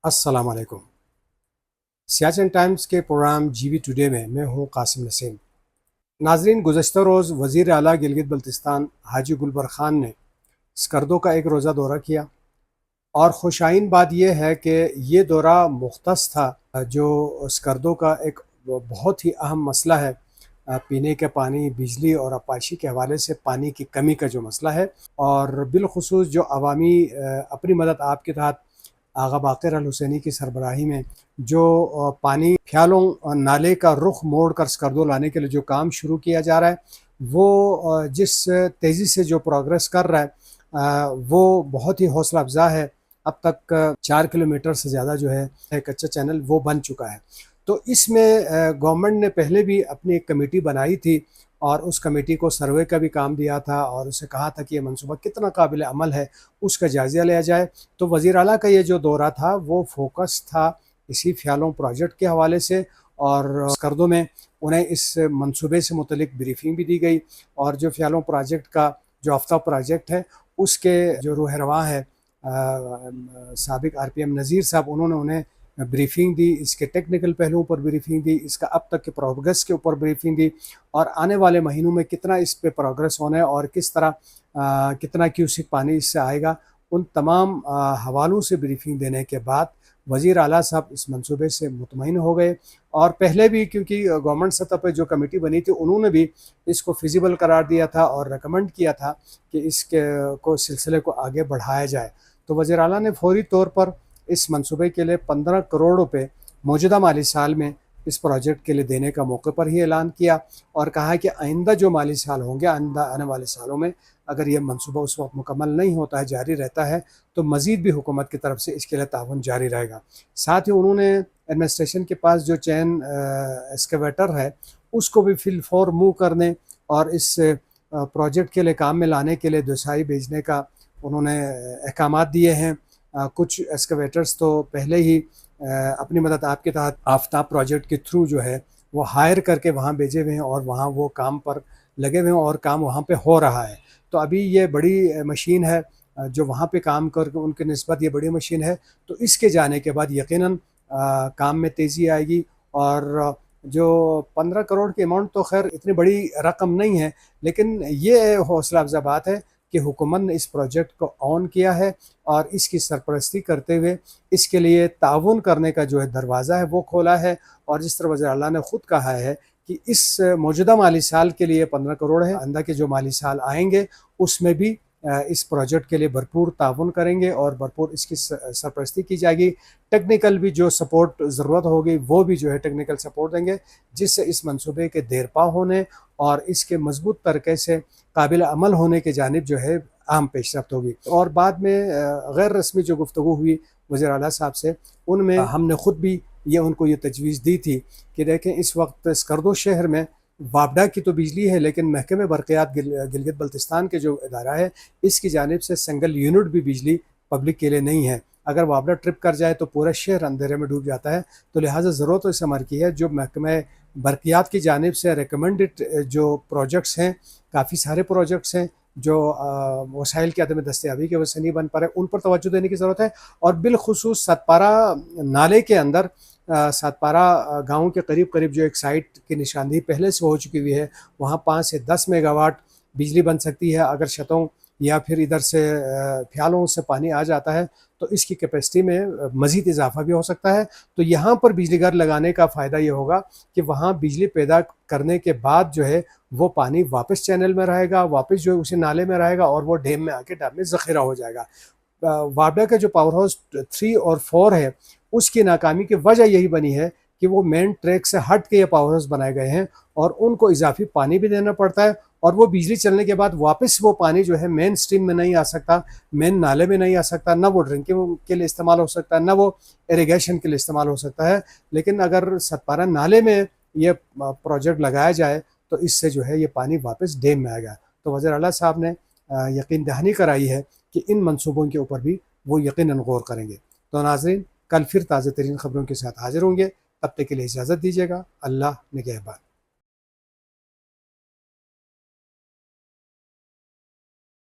السلام علیکم۔ سیاچن ٹائمز کے پروگرام جی وی ٹوڈے میں میں ہوں قاسم نسیم۔ ناظرین، گزشتہ روز وزیر اعلیٰ گلگت بلتستان حاجی گلبر خان نے اسکردو کا ایک روزہ دورہ کیا، اور خوشائن بات یہ ہے کہ یہ دورہ مختص تھا۔ جو اسکردو کا ایک بہت ہی اہم مسئلہ ہے، پینے کے پانی، بجلی اور آبپاشی کے حوالے سے پانی کی کمی کا جو مسئلہ ہے، اور بالخصوص جو عوامی اپنی مدد آپ کے تحت آغا باقر الحسینی کی سربراہی میں جو پانی پھیالوں نالے کا رخ موڑ کر اسکردو لانے کے لیے جو کام شروع کیا جا رہا ہے، وہ جس تیزی سے جو پروگرس کر رہا ہے وہ بہت ہی حوصلہ افزا ہے۔ اب تک 4 کلومیٹر سے زیادہ جو ہے کچا چینل وہ بن چکا ہے۔ تو اس میں گورنمنٹ نے پہلے بھی اپنی ایک کمیٹی بنائی تھی، اور اس کمیٹی کو سروے کا بھی کام دیا تھا، اور اسے کہا تھا کہ یہ منصوبہ کتنا قابل عمل ہے، اس کا جائزہ لیا جائے۔ تو وزیر اعلیٰ کا یہ جو دورہ تھا وہ فوکس تھا اسی فیالوں پروجیکٹ کے حوالے سے، اور اسکردو میں انہیں اس منصوبے سے متعلق بریفنگ بھی دی گئی، اور جو فیالوں پروجیکٹ کا جو آفتاب پروجیکٹ ہے اس کے جو روح رواں ہے سابق آر پی ایم نذیر صاحب، انہوں نے انہیں بریفنگ دی، اس کے ٹیکنیکل پہلوؤں پر بریفنگ دی، اس کا اب تک کے پروگرس کے اوپر بریفنگ دی، اور آنے والے مہینوں میں کتنا اس پہ پروگرس ہونا ہے اور کس طرح کتنا کیوسک پانی اس سے آئے گا، ان تمام حوالوں سے بریفنگ دینے کے بعد وزیر اعلیٰ صاحب اس منصوبے سے مطمئن ہو گئے۔ اور پہلے بھی کیونکہ گورنمنٹ سطح پہ جو کمیٹی بنی تھی انہوں نے بھی اس کو فیزیبل قرار دیا تھا اور ریکمنڈ کیا تھا کہ اس کے سلسلے کو آگے بڑھایا جائے۔ تو وزیر اعلیٰ نے فوری طور پر اس منصوبے کے لیے 15 کروڑ روپے موجودہ مالی سال میں اس پروجیکٹ کے لیے دینے کا موقع پر ہی اعلان کیا، اور کہا کہ آئندہ جو مالی سال ہوں گے، آئندہ آنے والے سالوں میں اگر یہ منصوبہ اس وقت مکمل نہیں ہوتا ہے، جاری رہتا ہے، تو مزید بھی حکومت کی طرف سے اس کے لیے تعاون جاری رہے گا۔ ساتھ ہی انہوں نے ایڈمنسٹریشن کے پاس جو چین ایکسکیویٹر ہے اس کو بھی فی الفور موو کرنے اور اس پروجیکٹ کے لیے کام میں لانے کے لیے دوسائی بھیجنے کا انہوں نے احکامات دیے ہیں۔ کچھ ایکسکیویٹرز تو پہلے ہی اپنی مدد آپ کے تحت آفتاب پروجیکٹ کے تھرو جو ہے وہ ہائر کر کے وہاں بھیجے ہوئے ہیں، اور وہاں وہ کام پر لگے ہوئے ہیں اور کام وہاں پہ ہو رہا ہے۔ تو ابھی یہ بڑی مشین ہے جو وہاں پہ کام کر کے ان کے نسبت یہ بڑی مشین ہے، تو اس کے جانے کے بعد یقیناً کام میں تیزی آئے گی۔ اور جو 15 کروڑ کی اماؤنٹ تو خیر اتنی بڑی رقم نہیں ہے، لیکن یہ حوصلہ افزا بات ہے کہ حکومت نے اس پروجیکٹ کو آن کیا ہے، اور اس کی سرپرستی کرتے ہوئے اس کے لیے تعاون کرنے کا جو ہے دروازہ ہے وہ کھولا ہے۔ اور جس طرح وزیر اعلیٰ نے خود کہا ہے کہ اس موجودہ مالی سال کے لیے 15 کروڑ ہے، آئندہ کے جو مالی سال آئیں گے اس میں بھی اس پروجیکٹ کے لیے بھرپور تعاون کریں گے اور بھرپور اس کی سرپرستی کی جائے گی۔ ٹیکنیکل بھی جو سپورٹ ضرورت ہوگی وہ بھی جو ہے ٹیکنیکل سپورٹ دیں گے، جس سے اس منصوبے کے دیرپا ہونے اور اس کے مضبوط طریقے سے قابل عمل ہونے کی جانب جو ہے اہم پیش رفت ہوگی۔ اور بعد میں غیر رسمی جو گفتگو ہوئی وزیر اعلیٰ صاحب سے، ان میں ہم نے خود بھی ان کو یہ تجویز دی تھی کہ دیکھیں اس وقت اسکردو شہر میں وابڈا کی تو بجلی ہے، لیکن محکمہ برقیات گلگت بلتستان کے جو ادارہ ہے اس کی جانب سے سنگل یونٹ بھی بجلی پبلک کے لیے نہیں ہے۔ اگر وابڈا ٹرپ کر جائے تو پورا شہر اندھیرے میں ڈوب جاتا ہے، تو لہٰذا ضرورت اس عمر کی ہے جو محکمہ برقیات کی جانب سے ریکمنڈڈ جو پروجیکٹس ہیں، کافی سارے پروجیکٹس ہیں جو وسائل کی عدم دستیابی کی وجہ سے نہیں بن پا رہے، ان پر توجہ دینے کی ضرورت ہے۔ اور بالخصوص ستپارہ نالے کے اندر ستپارہ گاؤں کے قریب قریب جو ایک سائٹ کی نشاندہی پہلے سے ہو چکی ہوئی ہے، وہاں 5 سے 10 میگا واٹ بجلی بن سکتی ہے۔ اگر چھتوں یا پھر ادھر سے پھیالوں سے پانی آ جاتا ہے تو اس کی کیپیسٹی میں مزید اضافہ بھی ہو سکتا ہے۔ تو یہاں پر بجلی گھر لگانے کا فائدہ یہ ہوگا کہ وہاں بجلی پیدا کرنے کے بعد جو ہے وہ پانی واپس چینل میں رہے گا، واپس جو ہے اسی نالے میں رہے گا، اور وہ ڈیم میں آ کے ڈیم میں ذخیرہ ہو جائے گا۔ وابڈا کا جو پاور ہاؤس 3 اور 4 ہے اس کی ناکامی کی وجہ یہی بنی ہے کہ وہ مین ٹریک سے ہٹ کے یہ پاور ہاؤس بنائے گئے ہیں، اور ان کو اضافی پانی بھی دینا پڑتا ہے، اور وہ بجلی چلنے کے بعد واپس وہ پانی جو ہے مین سٹریم میں نہیں آ سکتا، مین نالے میں نہیں آ سکتا، نہ وہ ڈرنکنگ کے لیے استعمال ہو سکتا ہے، نہ وہ ایریگیشن کے لیے استعمال ہو سکتا ہے۔ لیکن اگر ستپارہ نالے میں یہ پروجیکٹ لگایا جائے تو اس سے جو ہے یہ پانی واپس ڈیم میں آئے گا۔ تو وزیر اعلیٰ صاحب نے یقین دہانی کرائی ہے کہ ان منصوبوں کے اوپر بھی وہ یقیناً غور کریں گے۔ تو ناظرین، کل پھر تازہ ترین خبروں کے ساتھ حاضر ہوں گے، تب تک کے لیے اجازت دیجیے گا۔ اللہ نگہبان۔